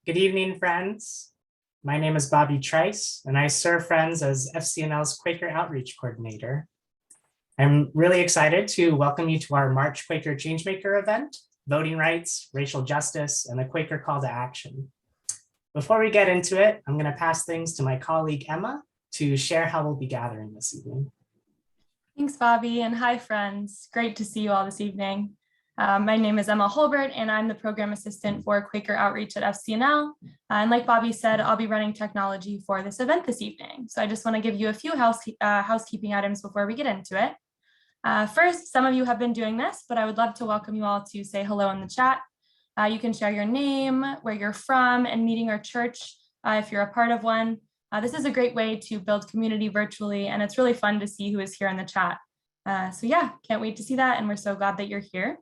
Good evening, friends. My name is Bobby Trice, and I serve Friends as FCNL's Quaker Outreach Coordinator. I'm really excited to welcome you to our March Quaker Changemaker event, Voting Rights, Racial Justice, and the Quaker Call to Action. Before we get into it, I'm going to pass things to my colleague, Emma, to share how we'll be gathering this evening. Thanks, Bobby, and hi, friends. Great to see you all this evening. My name is Emma Holbert, and I'm the Program Assistant for Quaker Outreach at FCNL. And like Bobby said, I'll be running technology for this event this evening. So I just want to give you a few housekeeping items before we get into it. First, some of you have been doing this, but I would love to welcome you all to say hello in the chat. You can share your name, where you're from, and meeting or church if you're a part of one. This is a great way to build community virtually, and it's really fun to see who is here in the chat. So yeah, can't wait to see that, and we're so glad that you're here.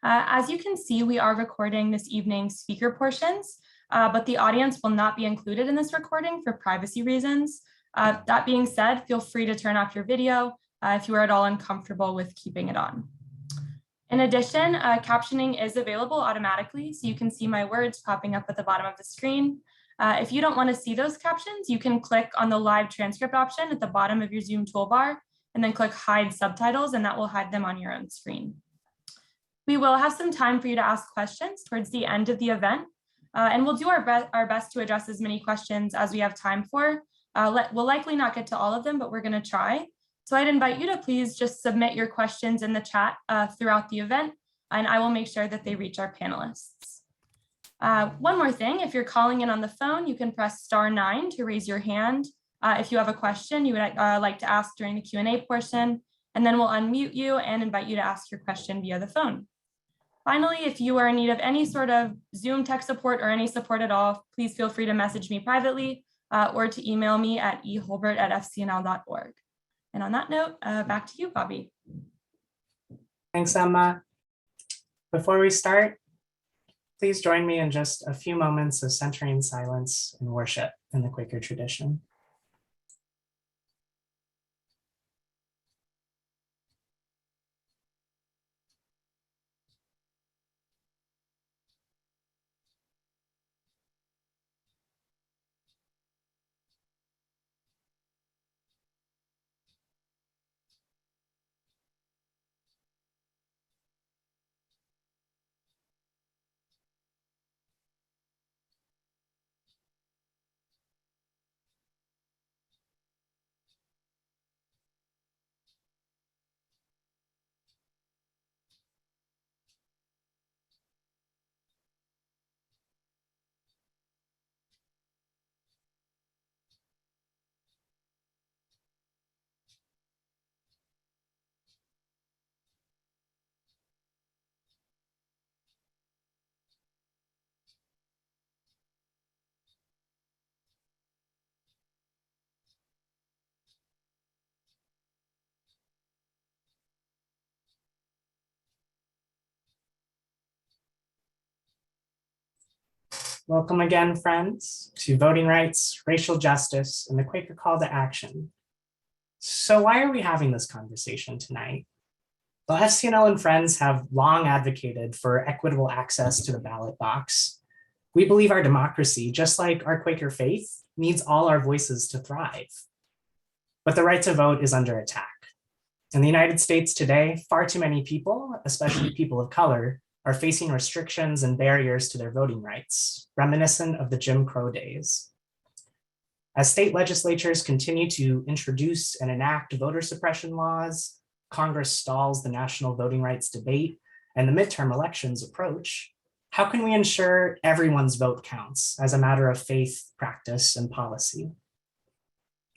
As you can see, we are recording this evening's speaker portions, but the audience will not be included in this recording for privacy reasons. That being said, feel free to turn off your video if you are at all uncomfortable with keeping it on. In addition, captioning is available automatically, so you can see my words popping up at the bottom of the screen. If you don't want to see those captions, you can click on the live transcript option at the bottom of your Zoom toolbar and then click hide subtitles, and that will hide them on your own screen. We will have some time for you to ask questions towards the end of the event, and we'll do our best to address as many questions as we have time for. We'll likely not get to all of them, but we're going to try. So I'd invite you to please just submit your questions in the chat throughout the event, and I will make sure that they reach our panelists. One more thing, if you're calling in on the phone, you can press *9 to raise your hand if you have a question you would like to ask during the Q&A portion, and then we'll unmute you and invite you to ask your question via the phone. Finally, if you are in need of any sort of Zoom tech support or any support at all, please feel free to message me privately or to email me at eholbert@fcnl.org. And on that note, back to you, Bobby. Thanks, Emma. Before we start, please join me in just a few moments of centering silence and worship in the Quaker tradition. Welcome again, friends, to Voting Rights, Racial Justice, and the Quaker Call to Action. So why are we having this conversation tonight? Well, FCNL and Friends have long advocated for equitable access to the ballot box. We believe our democracy, just like our Quaker faith, needs all our voices to thrive. But the right to vote is under attack. In the United States today, far too many people, especially people of color, are facing restrictions and barriers to their voting rights, reminiscent of the Jim Crow days. As state legislatures continue to introduce and enact voter suppression laws, Congress stalls the national voting rights debate, and the midterm elections approach, how can we ensure everyone's vote counts as a matter of faith, practice, and policy?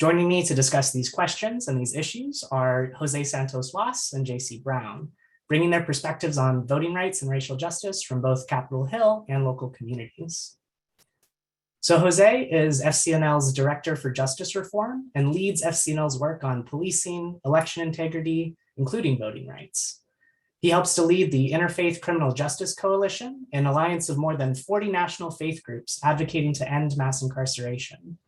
Joining me to discuss these questions and these issues are José Santos Woss and Jaycee Brown, bringing their perspectives on voting rights and racial justice from both Capitol Hill and local communities. So José is FCNL's Director for Justice Reform and leads FCNL's work on policing, election integrity, including voting rights. He helps to lead the Interfaith Criminal Justice Coalition, an alliance of more than 40 national faith groups advocating to end mass incarceration.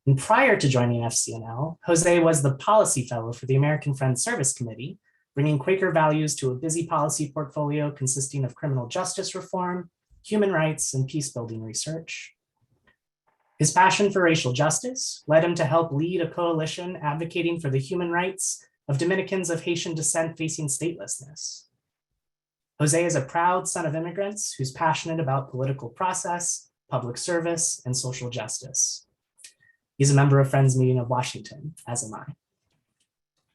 And prior to joining FCNL, José was the policy fellow for the American Friends Service Committee, bringing Quaker values to a busy policy portfolio consisting of criminal justice reform, human rights, and peace-building research. His passion for racial justice led him to help lead a coalition advocating for the human rights of Dominicans of Haitian descent facing statelessness. Jose is a proud son of immigrants who's passionate about political process, public service, and social justice. He's a member of Friends Meeting of Washington, as am I.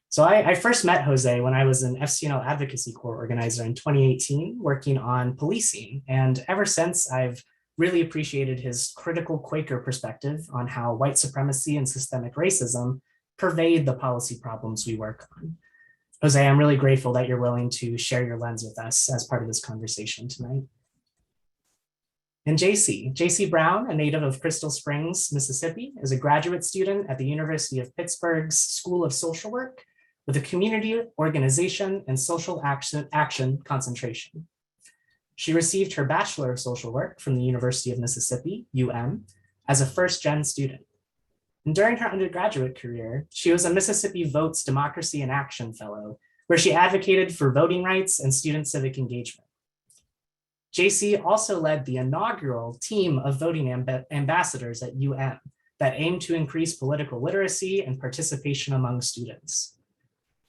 So I first met Jose when I was an FCNL advocacy corps organizer in 2018, working on policing. And ever since, I've really appreciated his critical Quaker perspective on how white supremacy and systemic racism pervade the policy problems we work on. Jose, I'm really grateful that you're willing to share your lens with us as part of this conversation tonight. And Jaycee Brown, a native of Crystal Springs, Mississippi, is a graduate student at the University of Pittsburgh's School of Social Work with a community organization and social action concentration. She received her Bachelor of Social Work from the University of Mississippi, UM, as a first-gen student. And during her undergraduate career, she was a Mississippi Votes Democracy in Action Fellow, where she advocated for voting rights and student civic engagement. Jaycee also led the inaugural team of voting ambassadors at UM that aimed to increase political literacy and participation among students.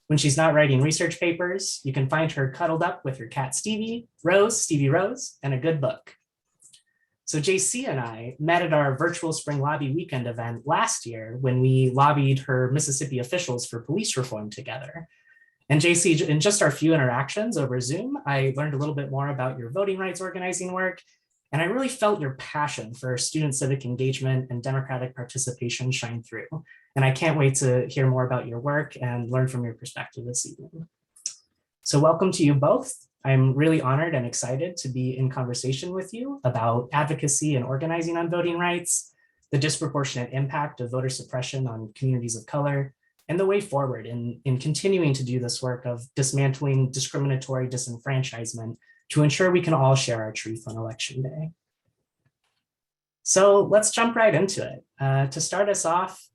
When she's not writing research papers, you can find her cuddled up with her cat Stevie Rose, and a good book. So Jaycee and I met at our virtual spring lobby weekend event last year when we lobbied her Mississippi officials for police reform together. And Jaycee, in just our few interactions over Zoom, I learned a little bit more about your voting rights organizing work, and I really felt your passion for student civic engagement and democratic participation shine through. And I can't wait to hear more about your work and learn from your perspective this evening. So welcome to you both. I'm really honored and excited to be in conversation with you about advocacy and organizing on voting rights, the disproportionate impact of voter suppression on communities of color, and the way forward in continuing to do this work of dismantling discriminatory disenfranchisement to ensure we can all share our truth on election day. So let's jump right into it. To start us off,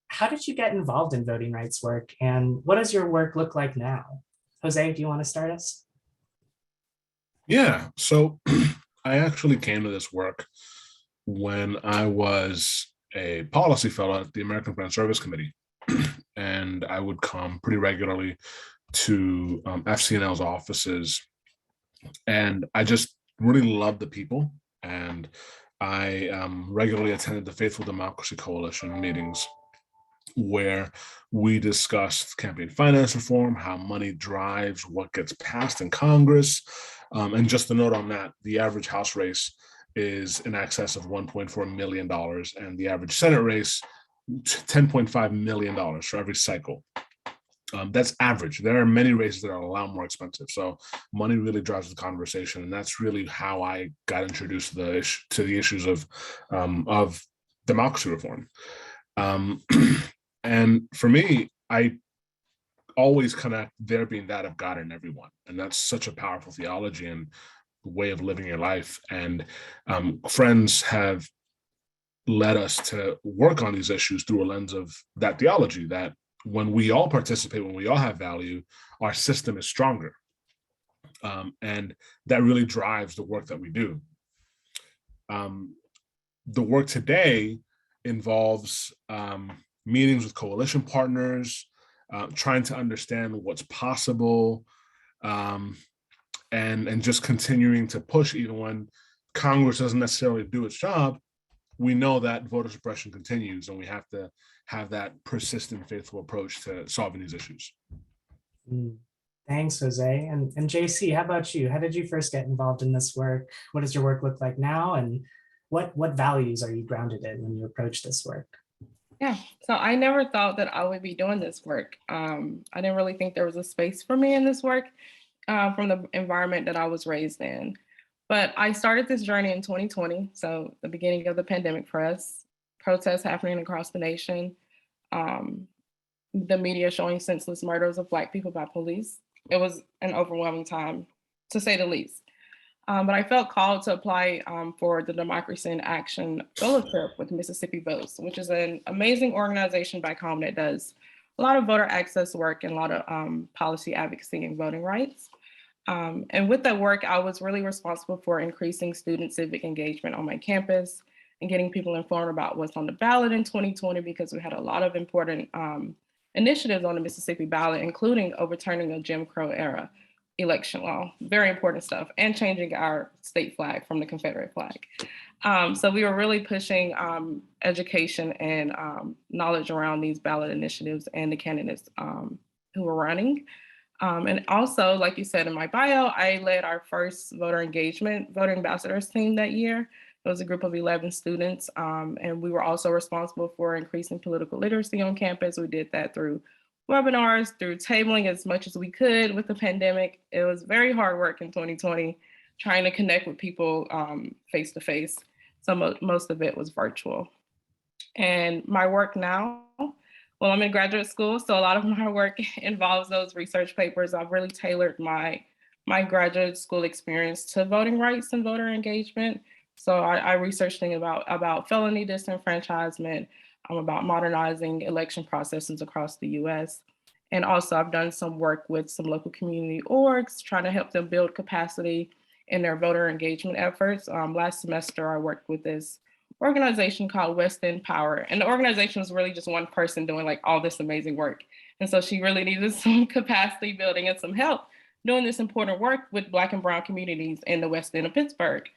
how did you get involved in voting rights work, and what does your work look like now? Jose, do you want to start us? Yeah, so I actually came to this work when I was a policy fellow at the American Friends Service Committee, and I would come pretty regularly to FCNL's offices, and I just really loved the people, and I regularly attended the Faithful Democracy Coalition meetings, where we discussed campaign finance reform, how money drives what gets passed in Congress. And just a note on that, the average House race is in excess of $1.4 million, and the average Senate race, $10.5 million for every cycle. That's average. There are many races that are a lot more expensive. So money really drives the conversation. And that's really how I got introduced to the issues of democracy reform. And for me, I always connect there being that of God in everyone. And that's such a powerful theology and way of living your life. And friends have led us to work on these issues through a lens of that theology, that when we all participate, when we all have value, our system is stronger. And that really drives the work that we do. The work today involves meetings with coalition partners, trying to understand what's possible, and just continuing to push even when Congress doesn't necessarily do its job. We know that voter suppression continues, and we have to have that persistent, faithful approach to solving these issues. Thanks, Jose. And Jaycee, how about you? How did you first get involved in this work? What does your work look like now? And what values are you grounded in when you approach this work? Yeah, so I never thought that I would be doing this work. I didn't really think there was a space for me in this work from the environment that I was raised in. But I started this journey in 2020, so the beginning of the pandemic for us, protests happening across the nation, the media showing senseless murders of Black people by police. It was an overwhelming time, to say the least. But I felt called to apply for the Democracy in Action Fellowship with Mississippi Votes, which is an amazing organization back home that does a lot of voter access work and a lot of policy advocacy and voting rights. And with that work, I was really responsible for increasing student civic engagement on my campus and getting people informed about what's on the ballot in 2020, because we had a lot of important initiatives on the Mississippi ballot, including overturning a Jim Crow era election law, very important stuff, and changing our state flag from the Confederate flag. So we were really pushing education and knowledge around these ballot initiatives and the candidates who were running. And also, like you said in my bio, I led our first voter engagement, voter ambassadors team that year. It was a group of 11 students, and we were also responsible for increasing political literacy on campus. We did that through webinars, through tabling as much as we could with the pandemic. It was very hard work in 2020, trying to connect with people face to face. So most of it was virtual. And my work now, well, I'm in graduate school, so a lot of my work involves those research papers. I've really tailored my graduate school experience to voting rights and voter engagement. So I researched things about felony disenfranchisement, about modernizing election processes across the US. And also I've done some work with some local community orgs, trying to help them build capacity in their voter engagement efforts. Last semester, I worked with this organization called West End Power. And the organization was really just one person doing like all this amazing work. And so she really needed some capacity building and some help doing this important work with Black and Brown communities in the West End of Pittsburgh.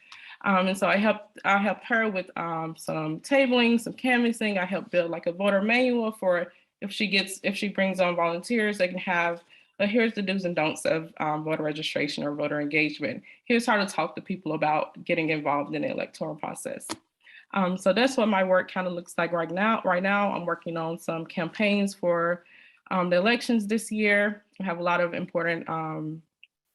And so I helped her with some tabling, some canvassing. I helped build like a voter manual for if she brings on volunteers, they can have, here's the do's and don'ts of voter registration or voter engagement. Here's how to talk to people about getting involved in the electoral process. So that's what my work kind of looks like right now. Right now, I'm working on some campaigns for the elections this year. We have a lot of important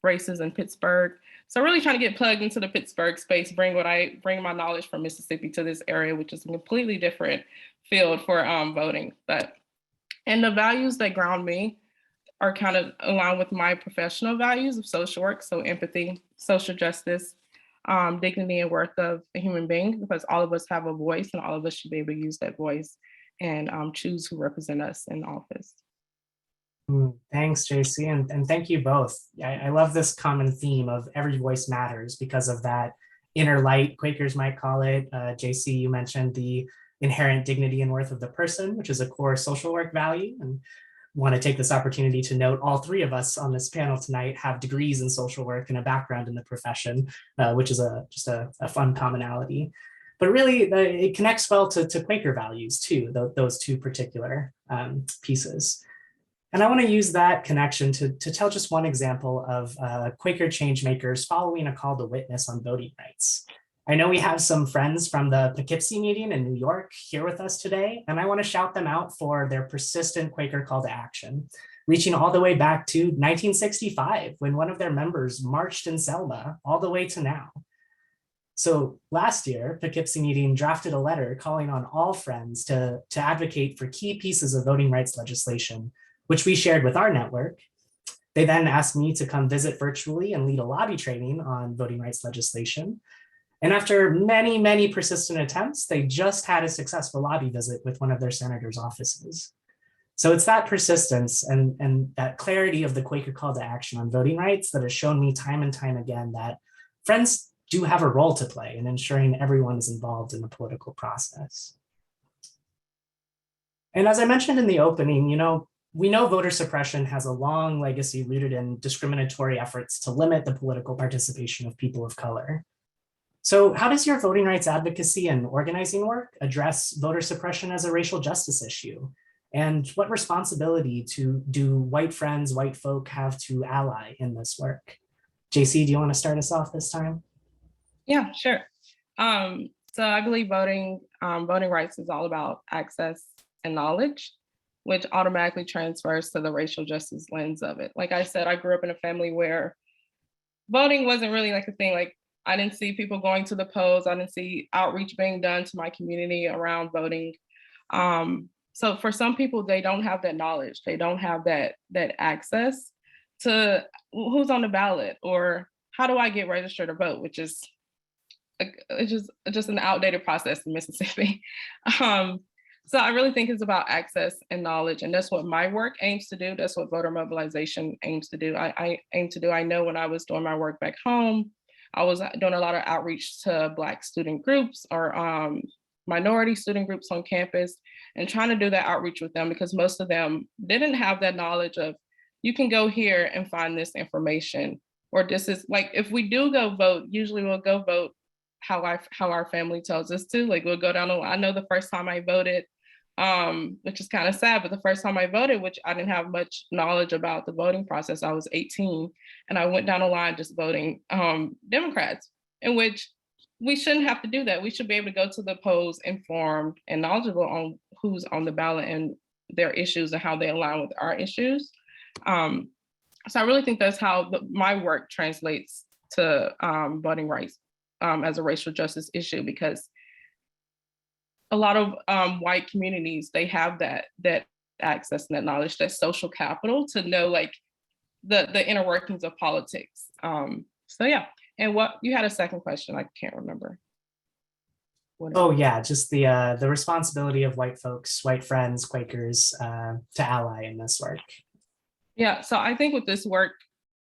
races in Pittsburgh. So really trying to get plugged into the Pittsburgh space, bring my knowledge from Mississippi to this area, which is a completely different field for voting. And the values that ground me are kind of aligned with my professional values of social work. So empathy, social justice, dignity and worth of a human being, because all of us have a voice and all of us should be able to use that voice and choose who represent us in office. Thanks, Jaycee, and thank you both. I love this common theme of every voice matters because of that inner light, Quakers might call it. Jaycee, you mentioned the inherent dignity and worth of the person, which is a core social work value. And want to take this opportunity to note all three of us on this panel tonight have degrees in social work and a background in the profession, which is just a fun commonality. But really, it connects well to Quaker values too, those two particular pieces. And I want to use that connection to tell just one example of Quaker Changemakers following a call to witness on voting rights. I know we have some friends from the Poughkeepsie meeting in New York here with us today, and I want to shout them out for their persistent Quaker call to action, reaching all the way back to 1965 when one of their members marched in Selma all the way to now. So last year, Poughkeepsie meeting drafted a letter calling on all friends to advocate for key pieces of voting rights legislation, which we shared with our network. They then asked me to come visit virtually and lead a lobby training on voting rights legislation. And after many, many persistent attempts, they just had a successful lobby visit with one of their senators' offices. So it's that persistence and that clarity of the Quaker call to action on voting rights that has shown me time and time again that friends do have a role to play in ensuring everyone is involved in the political process. And as I mentioned in the opening, we know voter suppression has a long legacy rooted in discriminatory efforts to limit the political participation of people of color. So how does your voting rights advocacy and organizing work address voter suppression as a racial justice issue? And what responsibility do white friends, white folk have to ally in this work? Jaycee, do you want to start us off this time? Yeah, sure. So I believe voting rights is all about access and knowledge, which automatically transfers to the racial justice lens of it. Like I said, I grew up in a family where voting wasn't really like a thing. Like I didn't see people going to the polls. I didn't see outreach being done to my community around voting. So for some people, they don't have that knowledge. They don't have that access to who's on the ballot or how do I get registered to vote, which is it's just an outdated process in Mississippi. So I really think it's about access and knowledge, and that's what my work aims to do. That's what voter mobilization aims to do. I aim to do. I know when I was doing my work back home, I was doing a lot of outreach to Black student groups or minority student groups on campus, and trying to do that outreach with them, because most of them didn't have that knowledge of, you can go here and find this information, or this is like, if we do go vote, usually we'll go vote how our family tells us to. Like, we'll go down the line. I know the first time I voted, which is kind of sad, but the first time I voted, which I didn't have much knowledge about the voting process, I was 18, and I went down the line just voting Democrats, in which we shouldn't have to do that. We should be able to go to the polls informed and knowledgeable on who's on the ballot and their issues and how they align with our issues. So I really think that's how my work translates to voting rights as a racial justice issue, because a lot of white communities, they have that access and that knowledge, that social capital to know like the inner workings of politics. So yeah, and what you had a second question, I can't remember. Oh yeah, just the responsibility of white folks, white friends, Quakers to ally in this work. Yeah, so I think with this work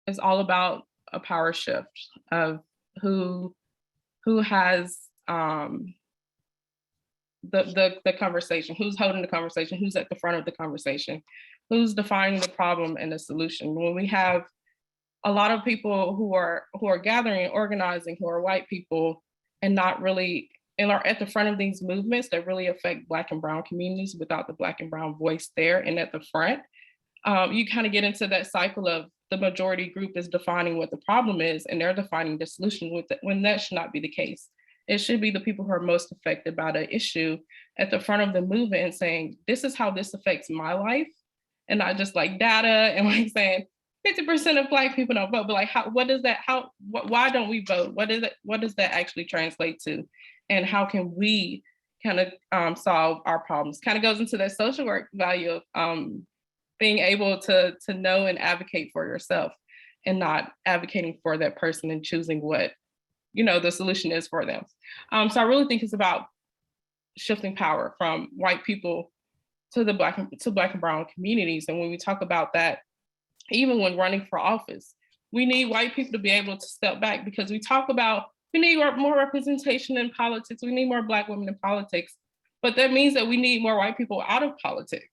is all about a power shift of who has the conversation, who's holding the conversation, who's at the front of the conversation, who's defining the problem and the solution. When we have a lot of people who are gathering and organizing, who are white people, and not really, and are at the front of these movements that really affect Black and Brown communities without the Black and Brown voice there and at the front, you kind of get into that cycle of the majority group is defining what the problem is, and they're defining the solution with it, when that should not be the case. It should be the people who are most affected by the issue at the front of the movement and saying, this is how this affects my life, and not just like data and like saying 50% of Black people don't vote, but like, why don't we vote? What does that actually translate to? And how can we kind of solve our problems? Kind of goes into that social work value of being able to know and advocate for yourself, and not advocating for that person and choosing what the solution is for them. So I really think it's about shifting power from white people to the Black and Brown communities. And when we talk about that, even when running for office, we need white people to be able to step back, because we talk about we need more representation in politics. We need more Black women in politics, but that means that we need more white people out of politics.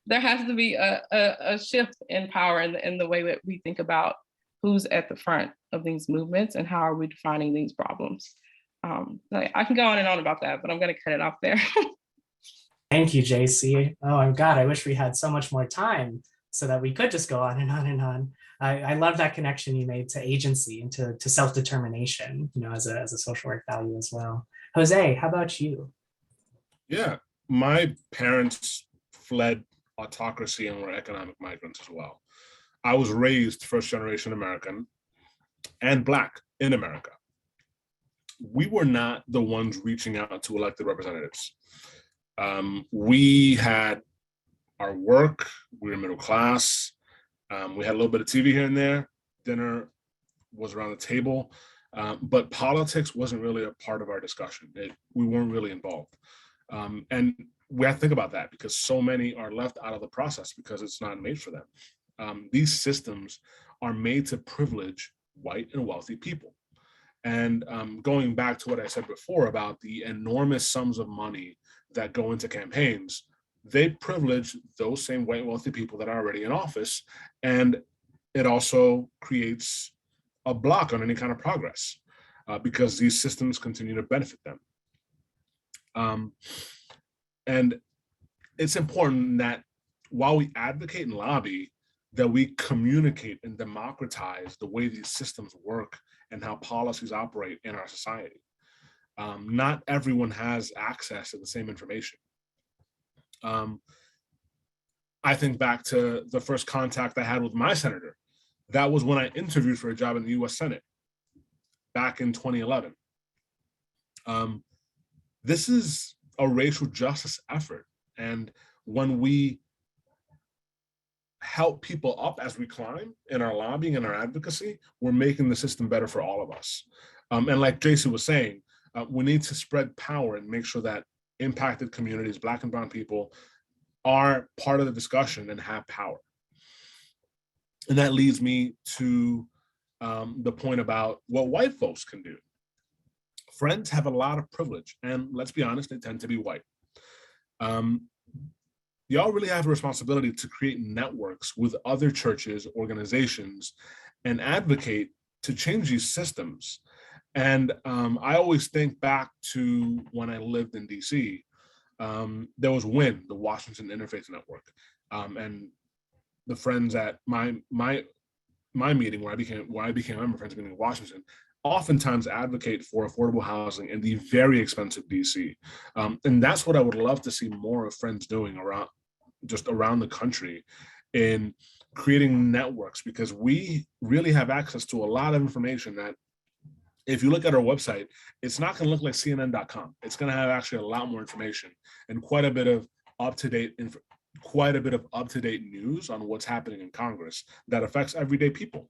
There has to be a shift in power in the way that we think about who's at the front of these movements and how are we defining these problems. I can go on and on about that, but I'm going to cut it off there. Thank you, Jaycee. Oh my God, I wish we had so much more time so that we could just go on and on and on. I love that connection you made to agency and to self-determination, as a social work value as well. Jose, how about you? Yeah, my parents fled autocracy and were economic migrants as well. I was raised first generation American and Black in America. We were not the ones reaching out to elected representatives. We had our work, we were middle class, we had a little bit of TV here and there, dinner was around the table, but politics wasn't really a part of our discussion. We weren't really involved. And we have to think about that, because so many are left out of the process because it's not made for them. These systems are made to privilege white and wealthy people. And going back to what I said before about the enormous sums of money that go into campaigns, they privilege those same white wealthy people that are already in office. And it also creates a block on any kind of progress because these systems continue to benefit them. And it's important that while we advocate and lobby, that we communicate and democratize the way these systems work and how policies operate in our society. Not everyone has access to the same information. I think back to the first contact I had with my senator. That was when I interviewed for a job in the US Senate back in 2011. This is a racial justice effort. And when we help people up as we climb in our lobbying and our advocacy, we're making the system better for all of us. And like Jaycee was saying, we need to spread power and make sure that impacted communities, Black and brown people, are part of the discussion and have power. And that leads me to the point about what white folks can do. Friends have a lot of privilege, and let's be honest, they tend to be white. Y'all really have a responsibility to create networks with other churches, organizations, and advocate to change these systems. And I always think back to when I lived in DC. There was WIN, the Washington Interfaith Network, and the friends at my meeting where I became a member, Friends Meeting in Washington, oftentimes advocate for affordable housing in the very expensive DC, and that's what I would love to see more of Friends doing around the country, in creating networks, because we really have access to a lot of information that, if you look at our website, it's not going to look like CNN.com. It's going to have actually a lot more information and quite a bit of up-to-date news on what's happening in Congress that affects everyday people.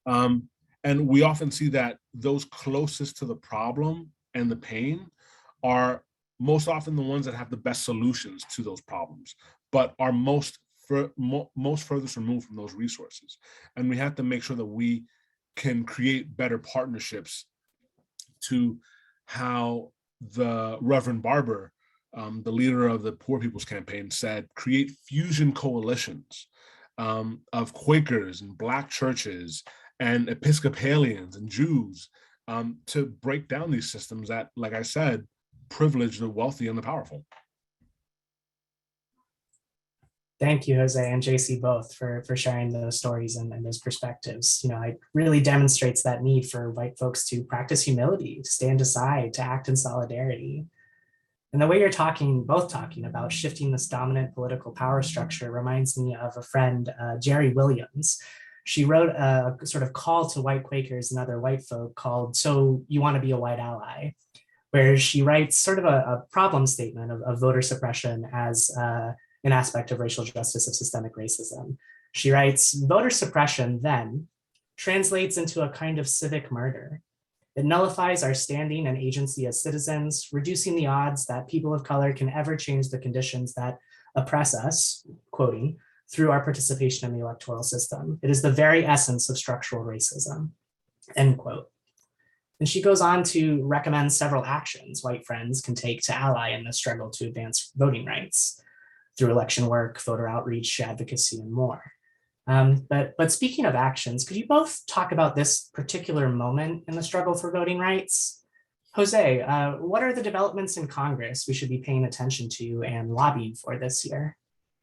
And we often see that those closest to the problem and the pain are most often the ones that have the best solutions to those problems, but are most furthest removed from those resources. And we have to make sure that we can create better partnerships, to how the Reverend Barber, the leader of the Poor People's Campaign, said, create fusion coalitions of Quakers and Black churches and Episcopalians and Jews, to break down these systems that, like I said, privilege the wealthy and the powerful. Thank you, Jose and Jaycee, both for sharing those stories and those perspectives. It really demonstrates that need for white folks to practice humility, to stand aside, to act in solidarity. And the way you're both talking about shifting this dominant political power structure reminds me of a friend, Jerry Williams. She wrote a sort of call to white Quakers and other white folk called "So You Want to Be a White Ally," where she writes sort of a problem statement of voter suppression as an aspect of racial justice, of systemic racism. She writes, "Voter suppression then translates into a kind of civic murder. It nullifies our standing and agency as citizens, reducing the odds that people of color can ever change the conditions that oppress us," quoting, "through our participation in the electoral system. It is the very essence of structural racism," end quote. And she goes on to recommend several actions white friends can take to ally in the struggle to advance voting rights through election work, voter outreach, advocacy, and more. But speaking of actions, could you both talk about this particular moment in the struggle for voting rights? Jose, what are the developments in Congress we should be paying attention to and lobbying for this year?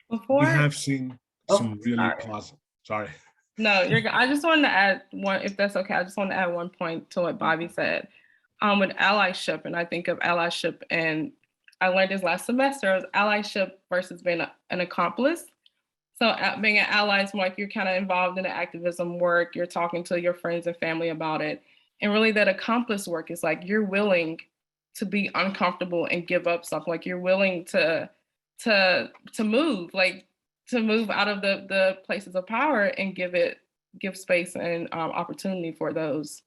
We have seen some really positive. Sorry. No, you're good. I just wanted to add one, if that's okay. I just want to add one point to what Bobby said. With allyship, and I think of allyship, and I learned this last semester, as allyship versus being an accomplice. So being an ally is more like you're kind of involved in the activism work, you're talking to your friends and family about it. And really that accomplice work is like you're willing to be uncomfortable and give up something. Like you're willing to move, like to move out of the places of power and give space and opportunity for those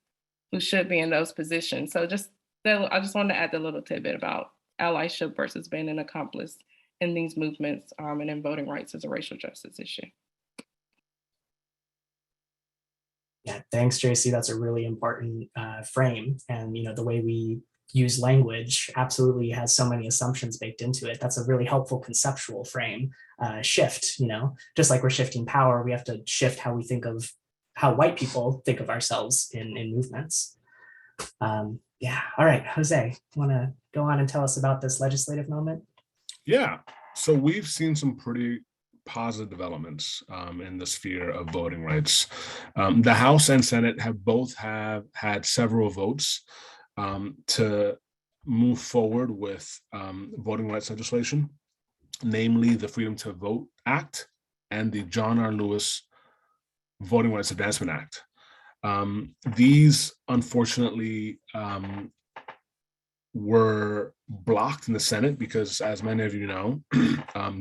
who should be in those positions. So I just wanted to add a little tidbit about allyship versus being an accomplice in these movements and in voting rights as a racial justice issue. Yeah, thanks, Jaycee. That's a really important frame. And the way we use language absolutely has so many assumptions baked into it. That's a really helpful conceptual frame shift. Just like we're shifting power, we have to shift how we think of how white people think of ourselves in movements. Yeah. All right, Jose, want to go on and tell us about this legislative moment? Yeah. So we've seen some pretty positive developments in the sphere of voting rights. The House and Senate have both had several votes to move forward with voting rights legislation, namely the Freedom to Vote Act and the John R. Lewis Voting Rights Advancement Act. These, unfortunately, were blocked in the Senate because, as many of you know,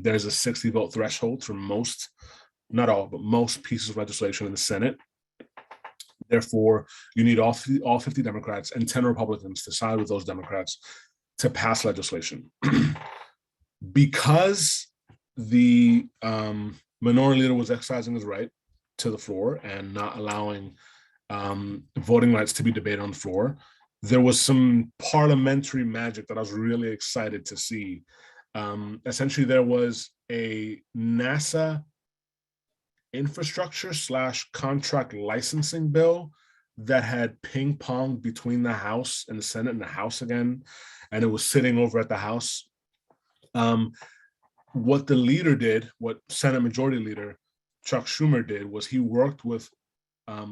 there's a 60 vote threshold for most, not all, but most pieces of legislation in the Senate. Therefore, you need all 50 Democrats and 10 Republicans to side with those Democrats to pass legislation. Because the minority leader was exercising his right to the floor and not allowing voting rights to be debated on the floor, there was some parliamentary magic that I was really excited to see. Essentially, there was a NASA infrastructure / contract licensing bill that had ping pong between the House and the Senate and the House again, and it was sitting over at the House. What the leader did, what Senate Majority Leader Chuck Schumer did, was he worked with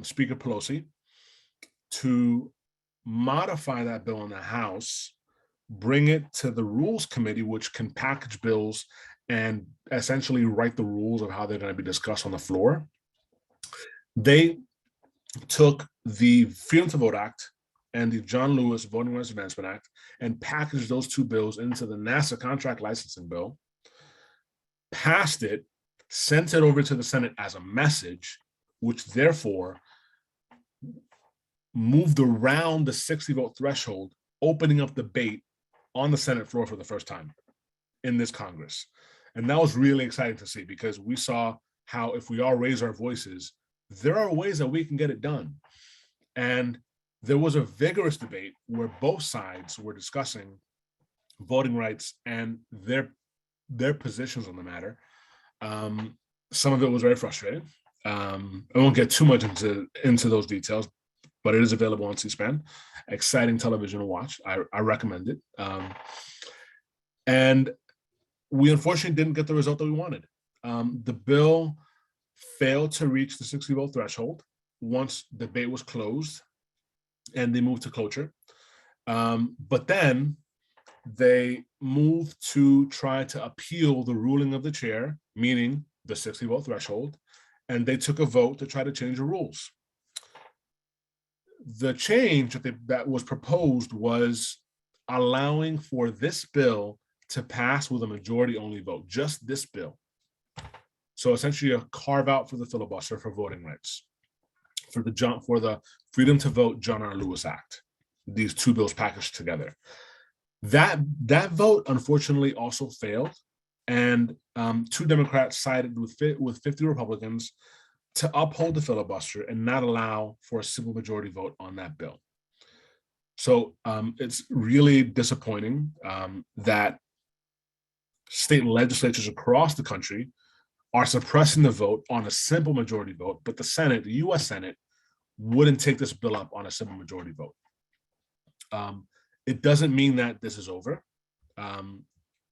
Speaker Pelosi to modify that bill in the House, bring it to the Rules Committee, which can package bills and essentially write the rules of how they're going to be discussed on the floor. They took the Freedom to Vote Act and the John Lewis Voting Rights Advancement Act and packaged those two bills into the NASA contract licensing bill, passed it, sent it over to the Senate as a message, which therefore moved around the 60 vote threshold, opening up debate on the Senate floor for the first time in this Congress. And that was really exciting to see, because we saw how if we all raise our voices, there are ways that we can get it done. And there was a vigorous debate where both sides were discussing voting rights and their positions on the matter. Some of it was very frustrating. I won't get too much into those details, but it is available on C-SPAN. Exciting television to watch. I recommend it. And we unfortunately didn't get the result that we wanted. The bill failed to reach the 60 vote threshold once debate was closed and they moved to cloture. But then they moved to try to appeal the ruling of the chair, meaning the 60 vote threshold, and they took a vote to try to change the rules. The change that was proposed was allowing for this bill to pass with a majority only vote, just this bill. So essentially a carve out for the filibuster for voting rights, for the Freedom to Vote John R. Lewis Act, these two bills packaged together. That vote unfortunately also failed, and two Democrats sided with 50 Republicans to uphold the filibuster and not allow for a simple majority vote on that bill. So it's really disappointing that state legislatures across the country are suppressing the vote on a simple majority vote, but the Senate, the US Senate, wouldn't take this bill up on a simple majority vote. It doesn't mean that this is over.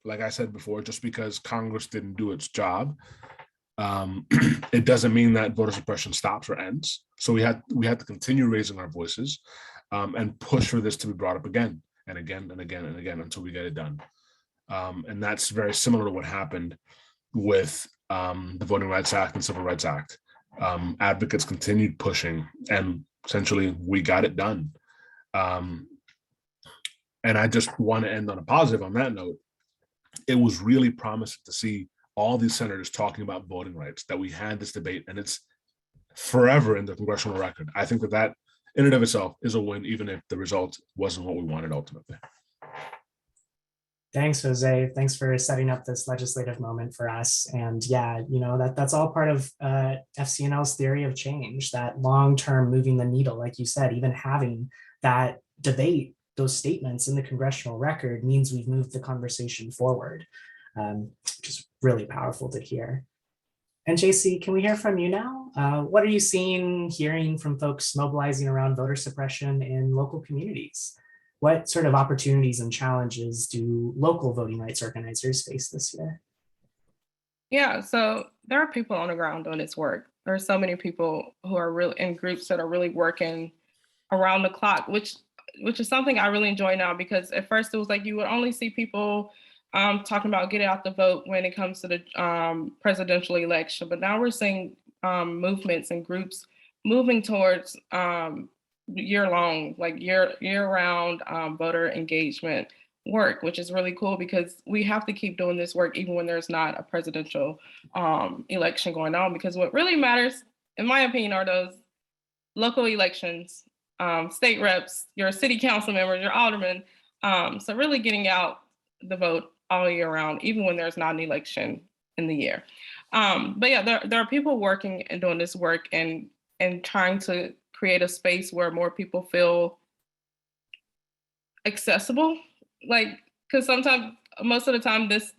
Like I said before, just because Congress didn't do its job, it doesn't mean that voter suppression stops or ends. So we had to continue raising our voices and push for this to be brought up again and again and again and again until we get it done. And that's very similar to what happened with the Voting Rights Act and Civil Rights Act. Advocates continued pushing, and essentially we got it done. And I just want to end on a positive on that note. It was really promising to see all these senators talking about voting rights, that we had this debate, and it's forever in the congressional record. I think that in and of itself is a win, even if the result wasn't what we wanted ultimately. Thanks, Jose. Thanks for setting up this legislative moment for us. And yeah, that's all part of FCNL's theory of change, that long-term moving the needle, like you said, even having that debate, those statements in the congressional record means we've moved the conversation forward, which is really powerful to hear. And Jaycee, can we hear from you now? What are you seeing, hearing from folks mobilizing around voter suppression in local communities? What sort of opportunities and challenges do local voting rights organizers face this year? Yeah, so there are people on the ground doing this work. There are so many people who are really in groups that are really working around the clock, which is something I really enjoy now, because at first it was like you would only see people talking about getting out the vote when it comes to the presidential election. But now we're seeing movements and groups moving towards year-long, like year-round voter engagement work, which is really cool, because we have to keep doing this work even when there's not a presidential election going on, because what really matters, in my opinion, are those local elections, state reps, your city council members, your aldermen, So really getting out the vote all year round, even when there's not an election in the year. But yeah, there are people working and doing this work and trying to create a space where more people feel accessible. Like, because sometimes, most of the time, this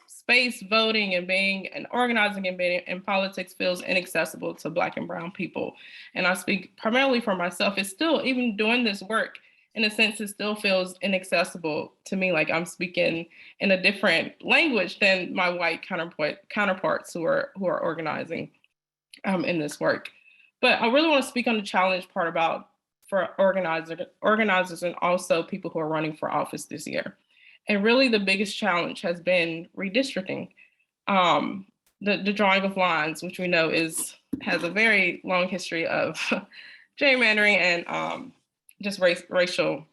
space, voting and being and organizing and being in politics, feels inaccessible to Black and Brown people. And I speak primarily for myself. It's still, even doing this work, in a sense, it still feels inaccessible to me. Like I'm speaking in a different language than my white counterparts who are organizing in this work. But I really want to speak on the challenge part about for organizers and also people who are running for office this year. And really the biggest challenge has been redistricting. The drawing of lines, which we know has a very long history of gerrymandering and just racial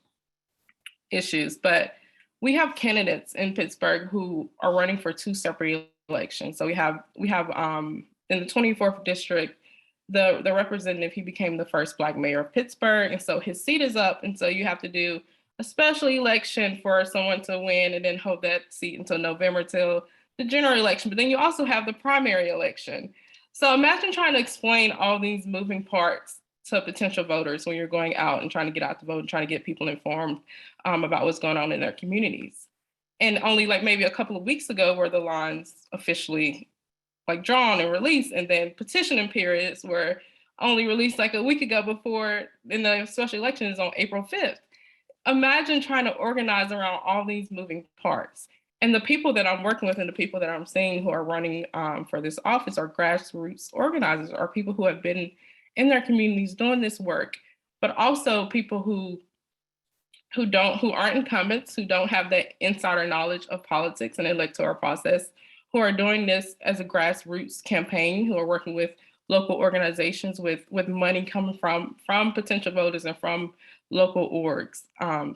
issues. But we have candidates in Pittsburgh who are running for two separate elections. So we have in the 24th district, the representative, he became the first Black mayor of Pittsburgh. And so his seat is up. And so you have to do a special election for someone to win and then hold that seat until November till the general election. But then you also have the primary election. So imagine trying to explain all these moving parts to potential voters when you're going out and trying to get out the vote and trying to get people informed about what's going on in their communities. And only like maybe a couple of weeks ago were the lines officially like drawn and released, and then petitioning periods were only released like a week ago before, and the special election is on April 5th. Imagine trying to organize around all these moving parts. And the people that I'm working with and the people that I'm seeing who are running for this office are grassroots organizers, are people who have been in their communities doing this work, but also people who aren't incumbents, who don't have that insider knowledge of politics and electoral process, who are doing this as a grassroots campaign, who are working with local organizations with money coming from potential voters and from local orgs.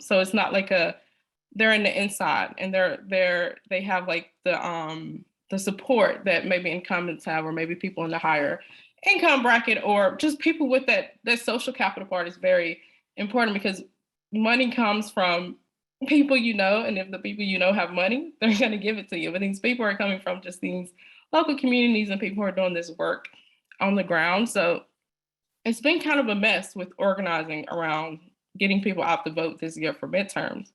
So it's not like they're in the inside and they have like the support that maybe incumbents have, or maybe people in the higher income bracket, or just people with that social capital part is very important, because money comes from people you know, and if the people you know have money, they're going to give it to you. But these people are coming from just these local communities and people who are doing this work on the ground. So it's been kind of a mess with organizing around getting people out to vote this year for midterms.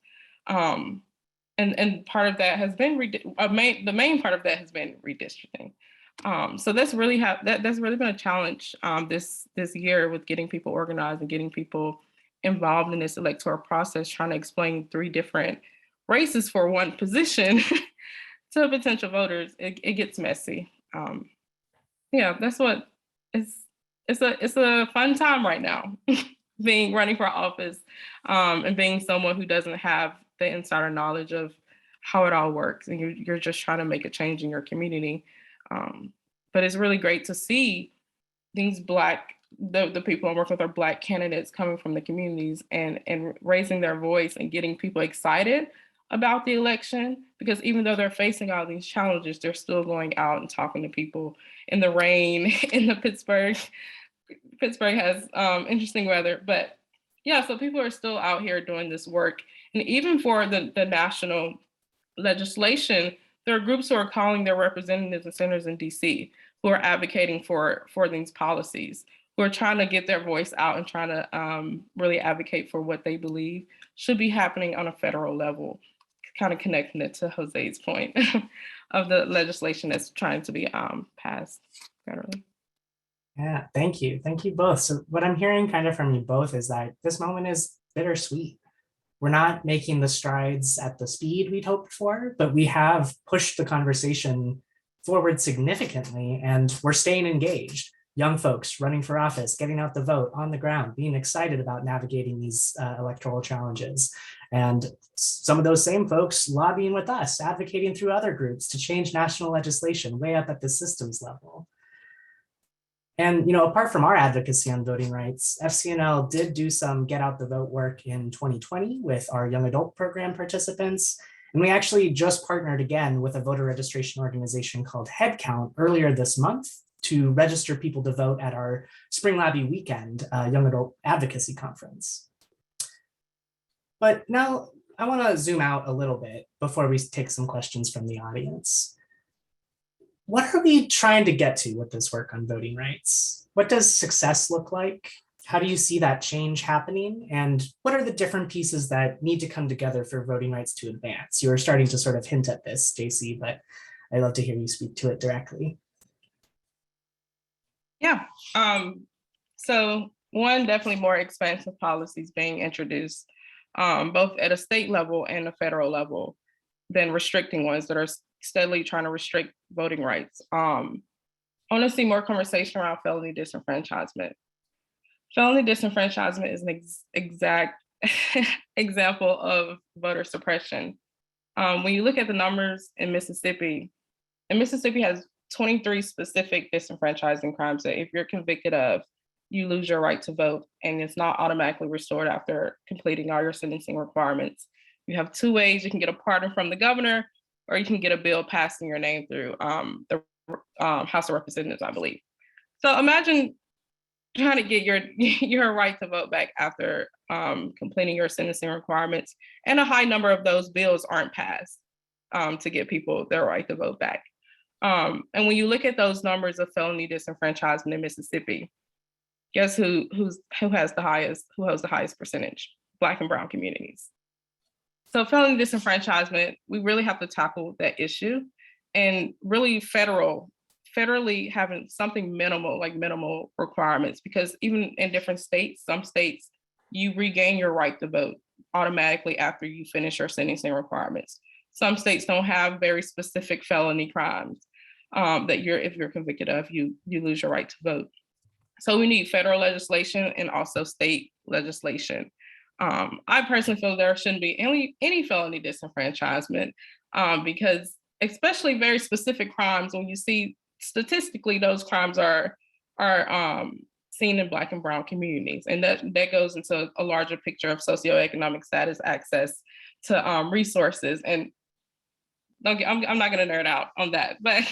And part of that has been the main part of that has been redistricting. So that's really been a challenge this year, with getting people organized and getting people involved in this electoral process, trying to explain 3 different races for one position to potential voters. It gets messy. Yeah, that's what it's a fun time right now, running for office and being someone who doesn't have the insider knowledge of how it all works, and you're just trying to make a change in your community. But it's really great to see these the people I'm working with are Black candidates coming from the communities and raising their voice and getting people excited about the election, because even though they're facing all these challenges, they're still going out and talking to people in the rain in the Pittsburgh. Pittsburgh has interesting weather, but yeah, so people are still out here doing this work. And even for the national legislation, there are groups who are calling their representatives and senators in DC who are advocating for these policies, who are trying to get their voice out and trying to really advocate for what they believe should be happening on a federal level, kind of connecting it to Jose's point of the legislation that's trying to be passed federally. Yeah, thank you. Thank you both. So what I'm hearing kind of from you both is that this moment is bittersweet. We're not making the strides at the speed we'd hoped for, but we have pushed the conversation forward significantly, and we're staying engaged. Young folks running for office, getting out the vote on the ground, being excited about navigating these electoral challenges. And some of those same folks lobbying with us, advocating through other groups to change national legislation way up at the systems level. And apart from our advocacy on voting rights, FCNL did do some get out the vote work in 2020 with our young adult program participants. And we actually just partnered again with a voter registration organization called Headcount earlier this month to register people to vote at our Spring Labby Weekend Young Adult Advocacy Conference. But now I want to zoom out a little bit before we take some questions from the audience. What are we trying to get to with this work on voting rights? What does success look like? How do you see that change happening? And what are the different pieces that need to come together for voting rights to advance? You were starting to sort of hint at this, Jaycee, but I'd love to hear you speak to it directly. Yeah. So one, definitely more expansive policies being introduced, both at a state level and a federal level, than restricting ones that are steadily trying to restrict voting rights. I want to see more conversation around felony disenfranchisement. Felony disenfranchisement is an exact example of voter suppression. When you look at the numbers in Mississippi has 23 specific disenfranchising crimes that if you're convicted of, you lose your right to vote, and it's not automatically restored after completing all your sentencing requirements. You have two ways: you can get a pardon from the governor, or you can get a bill passed in your name through the House of Representatives, I believe. So imagine trying to get your right to vote back after completing your sentencing requirements, and a high number of those bills aren't passed to get people their right to vote back. And when you look at those numbers of felony disenfranchisement in Mississippi, guess who has the highest percentage? Black and brown communities. So felony disenfranchisement, we really have to tackle that issue, and really federally having something minimal, like minimal requirements, because even in different states, some states, you regain your right to vote automatically after you finish your sentencing requirements. Some states don't have very specific felony crimes that if you're convicted of, you lose your right to vote. So we need federal legislation and also state legislation. I personally feel there shouldn't be any felony disenfranchisement because especially very specific crimes, when you see statistically those crimes are seen in Black and brown communities. And that goes into a larger picture of socioeconomic status, access to resources. And I'm not gonna nerd out on that, but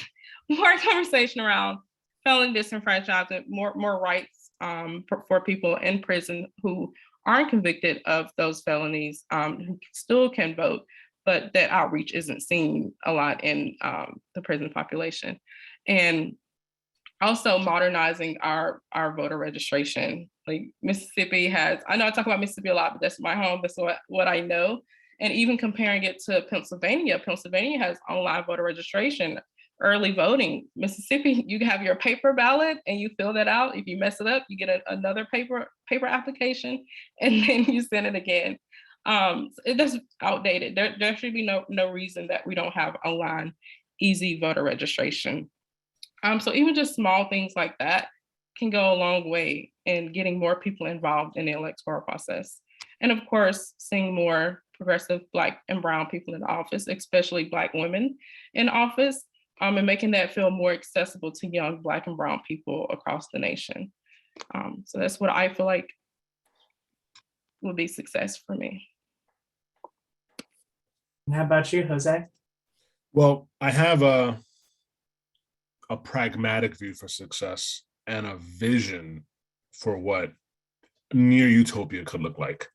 more conversation around felony disenfranchisement, more rights for people in prison who aren't convicted of those felonies, who still can vote, but that outreach isn't seen a lot in the prison population. And also modernizing our voter registration. Like Mississippi has, I know I talk about Mississippi a lot, but that's my home, that's what I know. And even comparing it to Pennsylvania has online voter registration, early voting. Mississippi, you have your paper ballot and you fill that out. If you mess it up, you get another paper application, and then you send it again. It is outdated. There should be no reason that we don't have online easy voter registration. So even just small things like that can go a long way in getting more people involved in the electoral process. And of course, seeing more progressive Black and brown people in office, especially Black women in office, and making that feel more accessible to young Black and brown people across the nation. So that's what I feel like would be success for me. And how about you, Jose? Well, I have a pragmatic view for success and a vision for what near utopia could look like.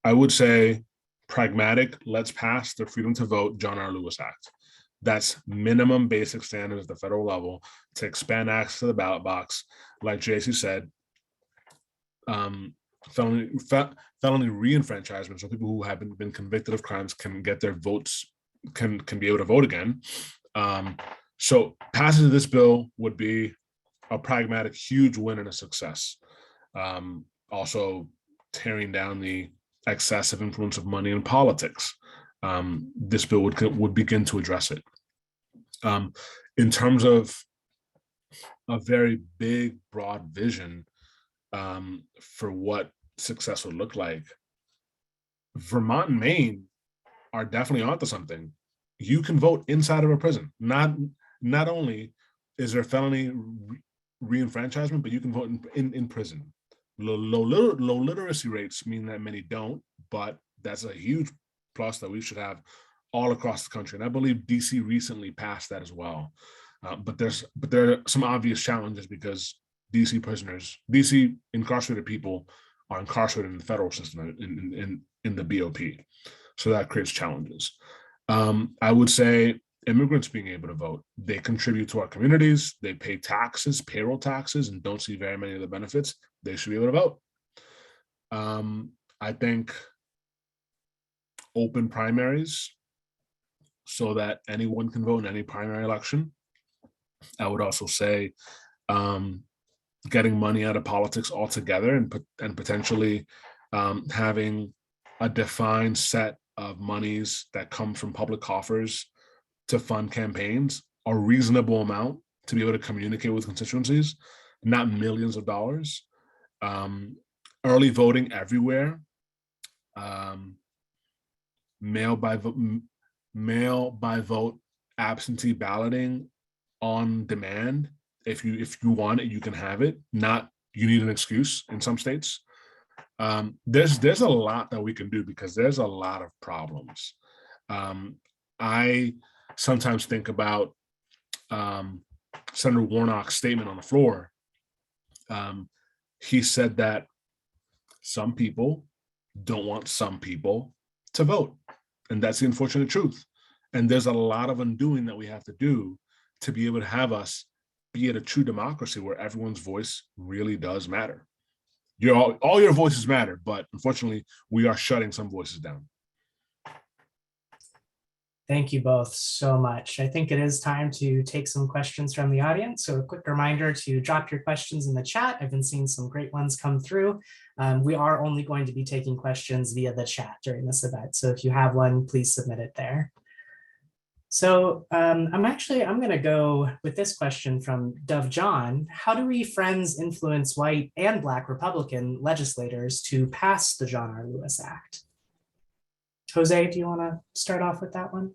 I would say pragmatic, let's pass the Freedom to Vote John R. Lewis Act. That's minimum basic standards at the federal level to expand access to the ballot box. Like Jaycee said, felony re-enfranchisement, so people who have been convicted of crimes can get their votes, can be able to vote again. So passage of this bill would be a pragmatic, huge win and a success. Also tearing down the excessive influence of money in politics. This bill would begin to address it. In terms of a very big, broad vision for what success would look like, Vermont and Maine are definitely onto something. You can vote inside of a prison. Not only is there felony re-enfranchisement, but you can vote in prison. Low literacy rates mean that many don't, but that's a huge plus that we should have all across the country. And I believe DC recently passed that as well. But there are some obvious challenges because DC incarcerated people are incarcerated in the federal system in the BOP. So that creates challenges. I would say immigrants being able to vote, they contribute to our communities, they pay taxes, payroll taxes, and don't see very many of the benefits. They should be able to vote. I think open primaries so that anyone can vote in any primary election. I would also say getting money out of politics altogether and potentially having a defined set of monies that come from public coffers to fund campaigns, a reasonable amount to be able to communicate with constituencies, not millions of dollars. Early voting everywhere. Mail by vote absentee balloting on demand. If you want it, you can have it. Not you need an excuse in some states. There's a lot that we can do because there's a lot of problems. I sometimes think about Senator Warnock's statement on the floor. He said that some people don't want some people to vote. And that's the unfortunate truth. And there's a lot of undoing that we have to do to be able to have us be at a true democracy where everyone's voice really does matter. All your voices matter, but unfortunately, we are shutting some voices down. Thank you both so much. I think it is time to take some questions from the audience. So a quick reminder to drop your questions in the chat. I've been seeing some great ones come through. We are only going to be taking questions via the chat during this event. So if you have one, please submit it there. So I'm going to go with this question from Dove John. How do we Friends influence white and Black Republican legislators to pass the John R. Lewis Act? Jose, do you want to start off with that one?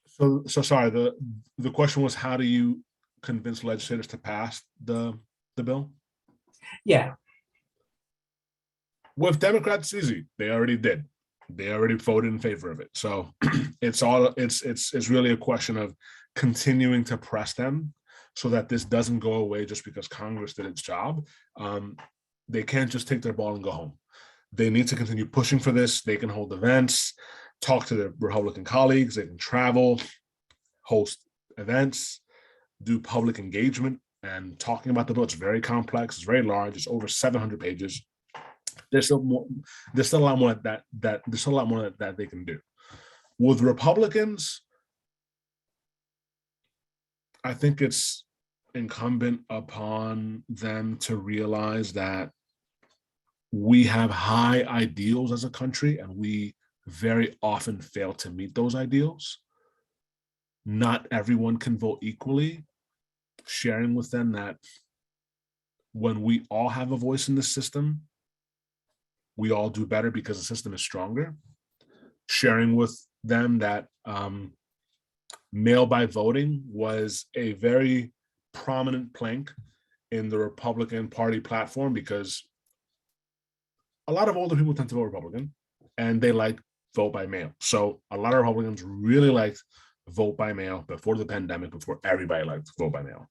So sorry, the question was, how do you convince legislators to pass the bill? Yeah. With Democrats, it's easy. They already did. They already voted in favor of it. So it's really a question of continuing to press them so that this doesn't go away just because Congress did its job. They can't just take their ball and go home. They need to continue pushing for this. They can hold events, talk to their Republican colleagues, they can travel, host events, do public engagement and talking about the bill. It's very complex, it's very large, it's over 700 pages. There's still a lot more that they can do. With Republicans, I think it's incumbent upon them to realize that we have high ideals as a country and we very often fail to meet those ideals. Not everyone can vote equally. Sharing with them that when we all have a voice in the system, we all do better because the system is stronger. Sharing with them that mail by voting was a very prominent plank in the Republican Party platform because a lot of older people tend to vote Republican and they like vote by mail. So a lot of Republicans really liked vote by mail before the pandemic, before everybody liked vote by mail.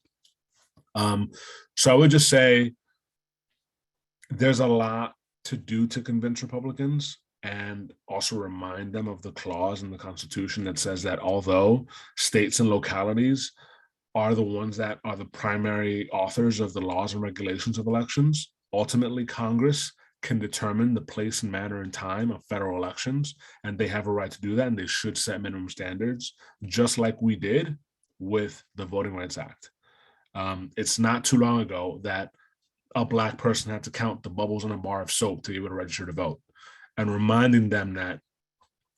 So I would just say there's a lot to do to convince Republicans and also remind them of the clause in the Constitution that says that although states and localities are the ones that are the primary authors of the laws and regulations of elections, ultimately Congress can determine the place and manner and time of federal elections, and they have a right to do that, and they should set minimum standards, just like we did with the Voting Rights Act. It's not too long ago that a Black person had to count the bubbles in a bar of soap to be able to register to vote, and reminding them that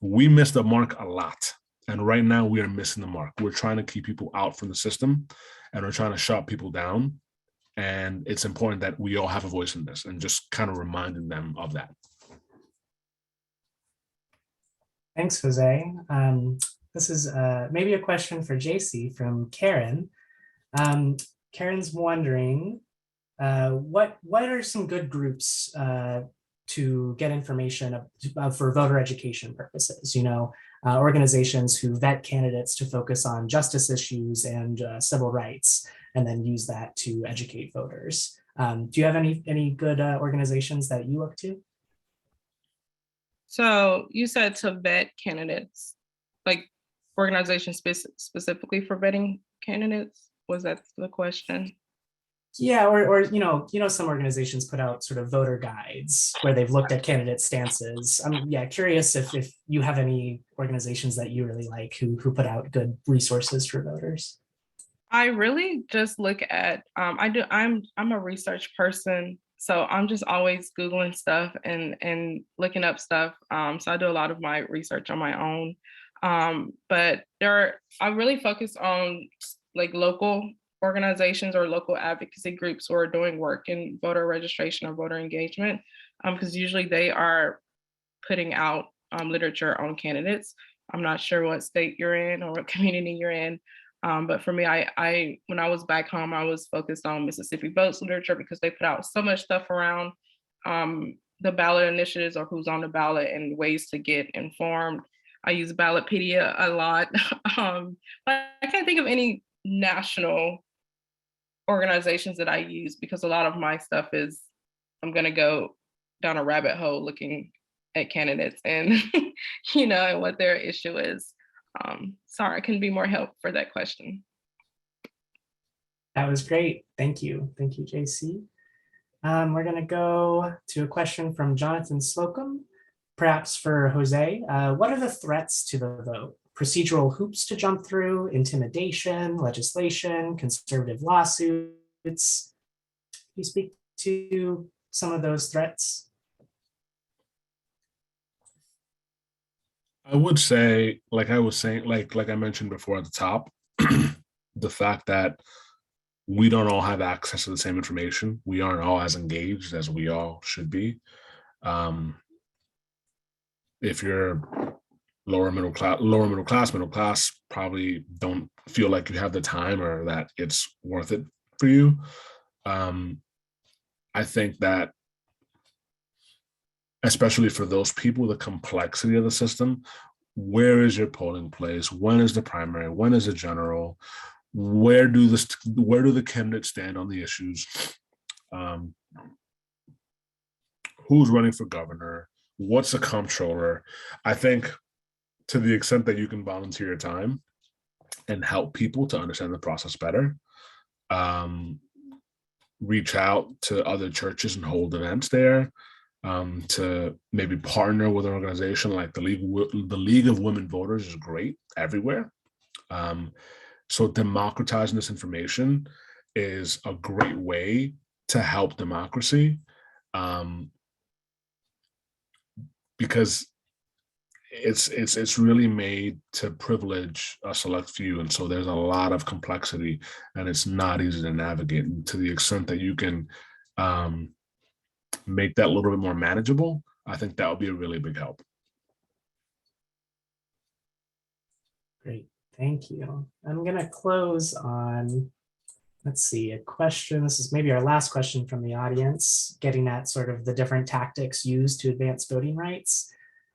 we missed the mark a lot. And right now we are missing the mark. We're trying to keep people out from the system and we're trying to shut people down. And it's important that we all have a voice in this and just kind of reminding them of that. Thanks, Jose. This is maybe a question for Jaycee from Karen. Karen's wondering, what are some good groups to get information for voter education purposes? You know, organizations who vet candidates to focus on justice issues and civil rights, and then use that to educate voters. Do you have any good organizations that you look to? So you said to vet candidates, like organizations specifically for vetting candidates? Was that the question? Yeah, or some organizations put out sort of voter guides where they've looked at candidate stances. I'm curious if you have any organizations that you really like who put out good resources for voters. I really just look at I'm a research person, so I'm just always Googling stuff and looking up stuff. So I do a lot of my research on my own. But I really focus on like local organizations or local advocacy groups who are doing work in voter registration or voter engagement, because usually they are putting out literature on candidates. I'm not sure what state you're in or what community you're in. But for me, I when I was back home, I was focused on Mississippi Votes literature because they put out so much stuff around the ballot initiatives or who's on the ballot and ways to get informed. I use Ballotpedia a lot. But I can't think of any national organizations that I use because a lot of my stuff is I'm going to go down a rabbit hole looking at candidates and and what their issue is. Sorry, I couldn't be more help for that question. That was great. Thank you. Thank you, Jaycee. We're going to go to a question from Jonathan Slocum, perhaps for Jose. What are the threats to the vote? Procedural hoops to jump through, intimidation, legislation, conservative lawsuits? Can you speak to some of those threats? I would say, like I was saying, like I mentioned before at the top, the fact that we don't all have access to the same information. We aren't all as engaged as we all should be. If you're middle class probably don't feel like you have the time or that it's worth it for you. I think that especially for those people, the complexity of the system, where is your polling place? When is the primary? When is the general? Where do the candidates stand on the issues? Who's running for governor? What's a comptroller? I think to the extent that you can volunteer your time and help people to understand the process better, reach out to other churches and hold events there, to maybe partner with an organization like the League of Women Voters is great everywhere. So democratizing this information is a great way to help democracy, because it's really made to privilege a select few, and so there's a lot of complexity, and it's not easy to navigate. And to the extent that you can make that a little bit more manageable, I think that would be a really big help. Great, thank you. I'm gonna close on, let's see, a question. This is maybe our last question from the audience, getting at sort of the different tactics used to advance voting rights.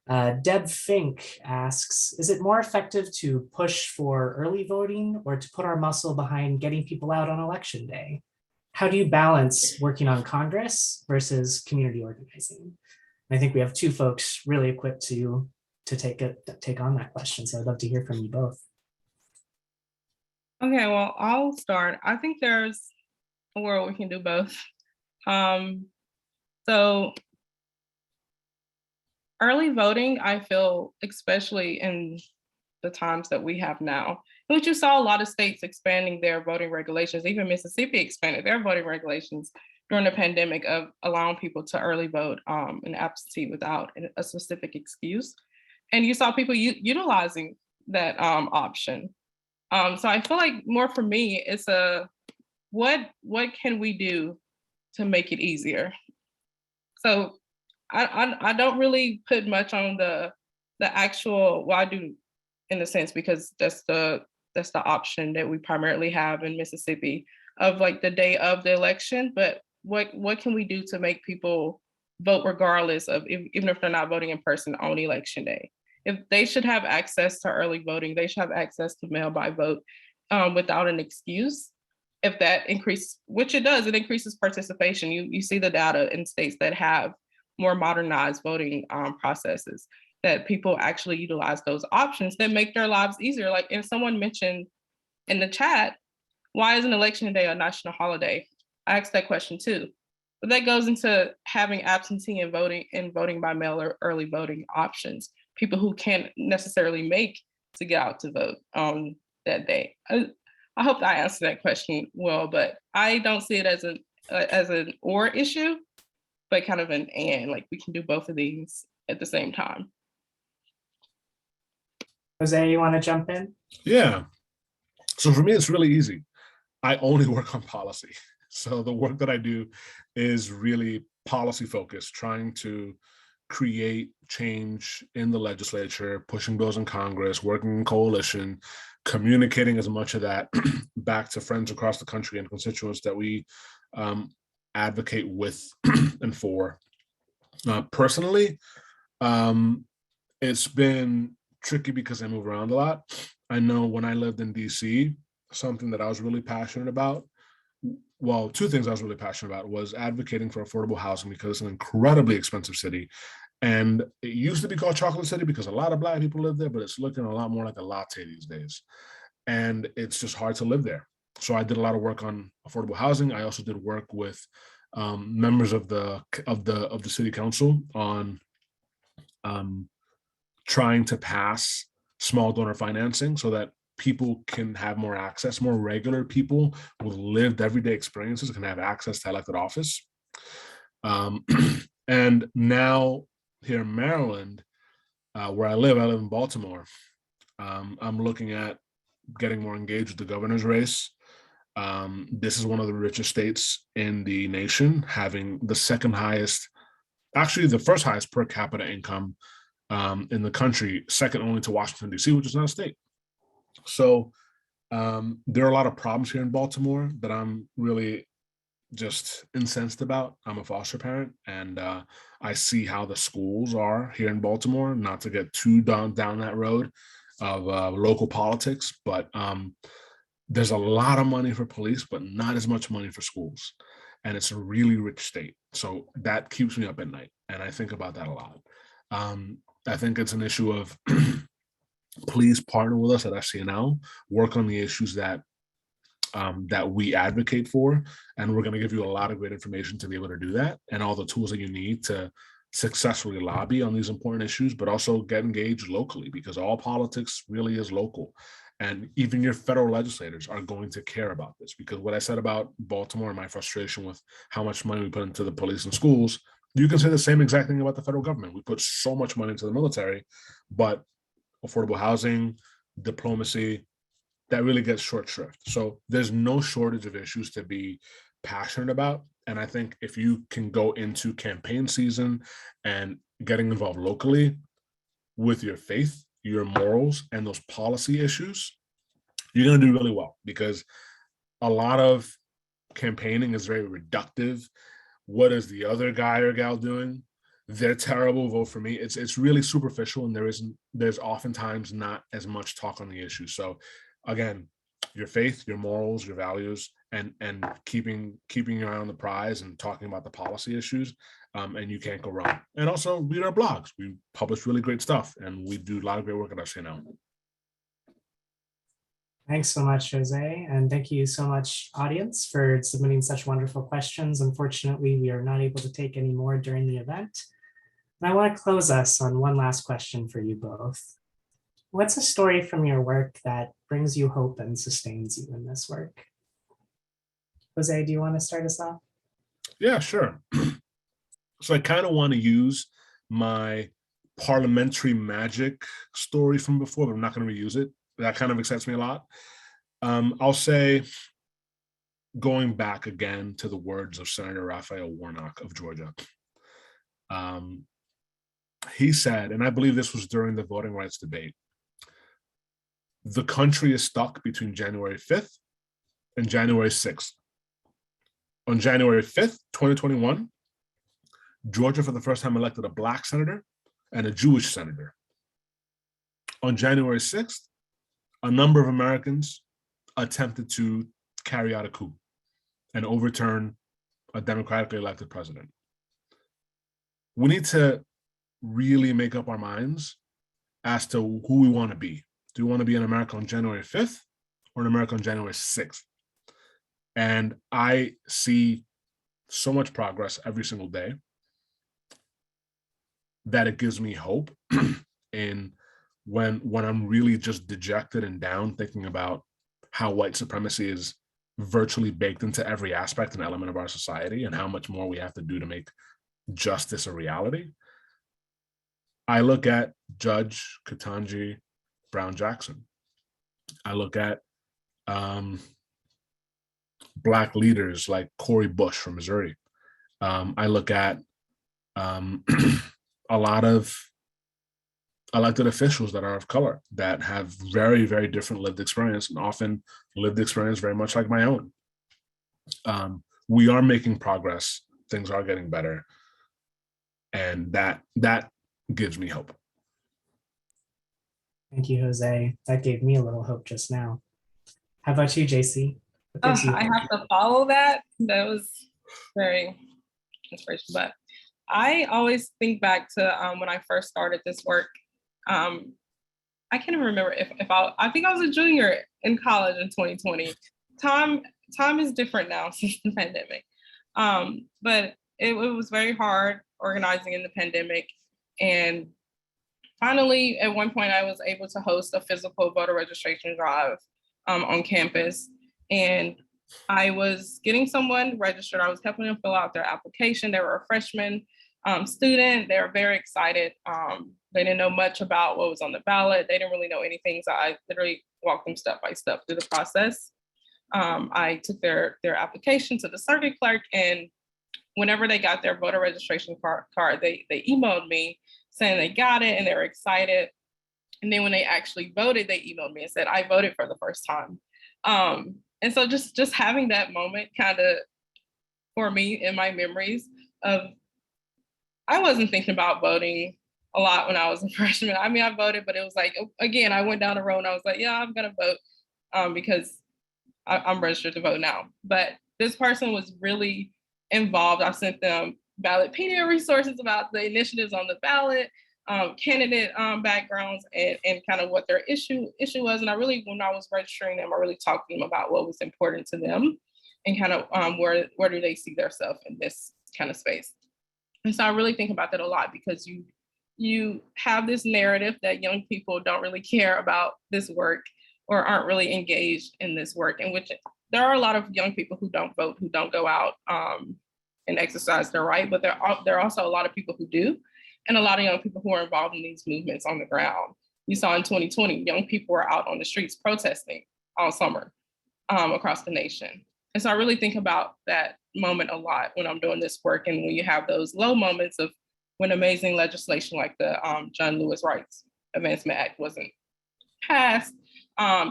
Deb Fink asks, is it more effective to push for early voting or to put our muscle behind getting people out on election day? How do you balance working on Congress versus community organizing? And I think we have two folks really equipped to take on that question. So I'd love to hear from you both. Okay, well, I'll start. I think there's a world we can do both. So early voting, I feel, especially in the times that we have now, which you saw a lot of states expanding their voting regulations. Even Mississippi expanded their voting regulations during the pandemic of allowing people to early vote in absentee without a specific excuse. And you saw people utilizing that option. So I feel like more for me, it's what can we do to make it easier? So I don't really put much on the actual, well, I do in a sense, because that's the option that we primarily have in Mississippi of like the day of the election. But what can we do to make people vote regardless of even if they're not voting in person on election day? If they should have access to early voting, they should have access to mail by vote without an excuse. If that increases, which it does, it increases participation. You see the data in states that have more modernized voting processes, that people actually utilize those options that make their lives easier. Like if someone mentioned in the chat, why is an election day a national holiday? I asked that question too. But that goes into having absentee and voting by mail or early voting options, people who can't necessarily make to get out to vote on that day. I hope I answered that question well, but I don't see it as an or issue, but kind of an and, like we can do both of these at the same time. Jose, you want to jump in? Yeah. So for me, it's really easy. I only work on policy. So the work that I do is really policy focused, trying to create change in the legislature, pushing bills in Congress, working in coalition, communicating as much of that back to friends across the country and constituents that we advocate with and for. Personally, it's been tricky because I move around a lot. I know when I lived in DC, something that I was really passionate about, well, two things I was really passionate about was advocating for affordable housing because it's an incredibly expensive city. And it used to be called Chocolate City because a lot of Black people live there, but it's looking a lot more like a latte these days. And it's just hard to live there. So I did a lot of work on affordable housing. I also did work with members of the city council on trying to pass small donor financing so that people can have more access, more regular people with lived everyday experiences can have access to elected office. And now here in Maryland, where I live in Baltimore, I'm looking at getting more engaged with the governor's race. This is one of the richest states in the nation, having the second highest, actually the first highest per capita income in the country, second only to Washington, D.C., which is not a state. So there are a lot of problems here in Baltimore that I'm really just incensed about. I'm a foster parent, and I see how the schools are here in Baltimore, not to get too down that road of local politics, but there's a lot of money for police, but not as much money for schools. And it's a really rich state. So that keeps me up at night. And I think about that a lot. I think it's an issue of please partner with us at FCNL, work on the issues that we advocate for, and we're going to give you a lot of great information to be able to do that, and all the tools that you need to successfully lobby on these important issues, but also get engaged locally, because all politics really is local. And even your federal legislators are going to care about this, because what I said about Baltimore and my frustration with how much money we put into the police and schools, you can say the same exact thing about the federal government. We put so much money into the military, but affordable housing, diplomacy, that really gets short shrift. So there's no shortage of issues to be passionate about. And I think if you can go into campaign season and getting involved locally with your faith, your morals, and those policy issues, you're going to do really well, because a lot of campaigning is very reductive. What is the other guy or gal doing? They're terrible, vote for me. It's really superficial, and there's oftentimes not as much talk on the issue. So again, your faith, your morals, your values, and keeping your eye on the prize and talking about the policy issues, and you can't go wrong. And also read our blogs. We publish really great stuff, and we do a lot of great work at FCNL. Thanks so much, Jose. And thank you so much, audience, for submitting such wonderful questions. Unfortunately, we are not able to take any more during the event. And I want to close us on one last question for you both. What's a story from your work that brings you hope and sustains you in this work? Jose, do you want to start us off? Yeah, sure. So I kind of want to use my parliamentary magic story from before, but I'm not going to reuse it. That kind of excites me a lot. I'll say, going back again to the words of Senator Raphael Warnock of Georgia. He said, and I believe this was during the voting rights debate, the country is stuck between January 5th and January 6th. On January 5th, 2021, Georgia for the first time elected a Black senator and a Jewish senator. On January 6th, a number of Americans attempted to carry out a coup and overturn a democratically elected president. we need to really make up our minds as to who we want to be. Do we want to be in America on January 5th or in America on January 6th? And I see so much progress every single day that it gives me hope in when I'm really just dejected and down, thinking about how white supremacy is virtually baked into every aspect and element of our society and how much more we have to do to make justice a reality. I look at Judge Ketanji Brown Jackson. I look at Black leaders like Cori Bush from Missouri. I look at a lot of elected officials that are of color that have very, very different lived experience, and often lived experience very much like my own. We are making progress. Things are getting better. And that gives me hope. Thank you, Jose. That gave me a little hope just now. How about you, Jaycee? What gives you I hope? have to follow that. That was very inspirational. But I always think back to when I first started this work. I can't even remember if I think I was a junior in college in 2020. Time is different now since the pandemic. But it was very hard organizing in the pandemic. And finally, at one point, I was able to host a physical voter registration drive on campus. And I was getting someone registered. I was helping them fill out their application. They were a freshman student. They were very excited. They didn't know much about what was on the ballot. They didn't really know anything. So I literally walked them step by step through the process. I took their application to the circuit clerk, and whenever they got their voter registration card, they emailed me saying they got it and they were excited. And then when they actually voted, they emailed me and said, I voted for the first time. And so just having that moment kind of, for me, in my memories of, I wasn't thinking about voting a lot when I was a freshman. I mean, I voted, but it was like, again, I went down the road and I was like, yeah, I'm gonna vote because I'm registered to vote now. But this person was really involved. I sent them ballotpedia resources about the initiatives on the ballot, candidate backgrounds, and kind of what their issue was. And I really, when I was registering them, I really talked to them about what was important to them and kind of where do they see themselves in this kind of space. And so I really think about that a lot, because you have this narrative that young people don't really care about this work or aren't really engaged in this work, in which there are a lot of young people who don't vote, who don't go out and exercise their right, but there are also a lot of people who do, and a lot of young people who are involved in these movements on the ground. You saw in 2020, young people were out on the streets protesting all summer across the nation. And so I really think about that moment a lot when I'm doing this work, and when you have those low moments of when amazing legislation like the John Lewis Rights Advancement Act wasn't passed,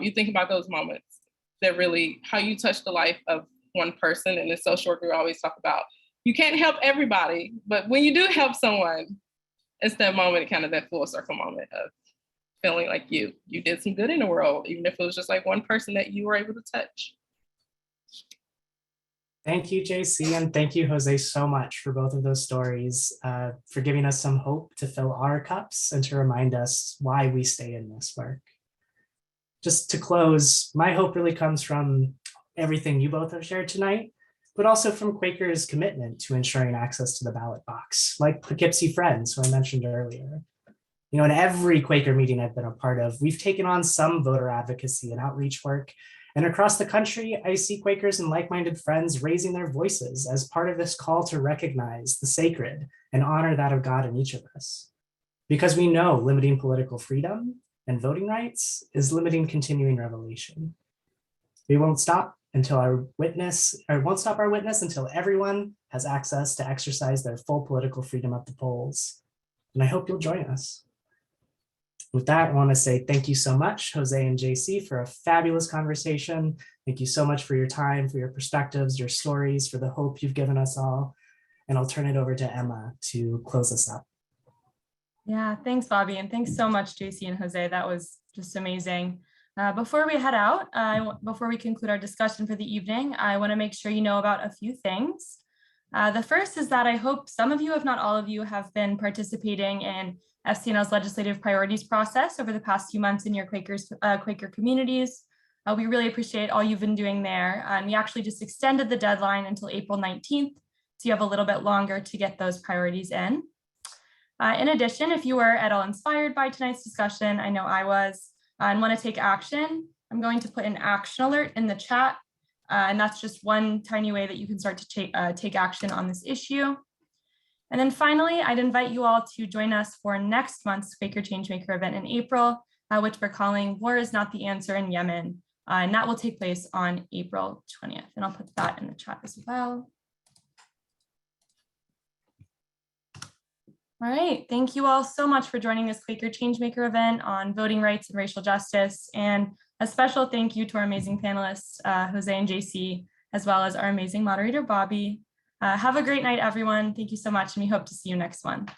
you think about those moments that really, how you touch the life of one person. And in social work, we always talk about, you can't help everybody, but when you do help someone, it's that moment, kind of that full circle moment of feeling like you did some good in the world, even if it was just like one person that you were able to touch. Thank you, Jaycee, and thank you, Jose, so much for both of those stories, for giving us some hope to fill our cups and to remind us why we stay in this work. Just to close, my hope really comes from everything you both have shared tonight, but also from Quaker's commitment to ensuring access to the ballot box, like Poughkeepsie Friends, who I mentioned earlier. You know, in every Quaker meeting I've been a part of, we've taken on some voter advocacy and outreach work. And across the country, I see Quakers and like-minded friends raising their voices as part of this call to recognize the sacred and honor that of God in each of us. Because we know limiting political freedom and voting rights is limiting continuing revelation. We won't stop our witness until everyone has access to exercise their full political freedom at the polls. And I hope you'll join us. With that, I want to say thank you so much, Jose and Jaycee, for a fabulous conversation. Thank you so much for your time, for your perspectives, your stories, for the hope you've given us all. And I'll turn it over to Emma to close us up. Yeah, thanks, Bobby. And thanks so much, Jaycee and Jose. That was just amazing. Before we head out, before we conclude our discussion for the evening, I want to make sure you know about a few things. The first is that I hope some of you, if not all of you, have been participating in FCNL's legislative priorities process over the past few months in your Quaker communities. We really appreciate all you've been doing there. And we actually just extended the deadline until April 19th, so you have a little bit longer to get those priorities in. In addition, if you were at all inspired by tonight's discussion, I know I was, and want to take action, I'm going to put an action alert in the chat. And that's just one tiny way that you can start to take action on this issue. And then finally, I'd invite you all to join us for next month's Quaker Changemaker event in April, which we're calling War is Not the Answer in Yemen. And that will take place on April 20th. And I'll put that in the chat as well. All right, thank you all so much for joining this Quaker Changemaker event on voting rights and racial justice. And a special thank you to our amazing panelists, Jose and Jaycee, as well as our amazing moderator, Bobby. Have a great night, everyone. Thank you so much, and we hope to see you next month.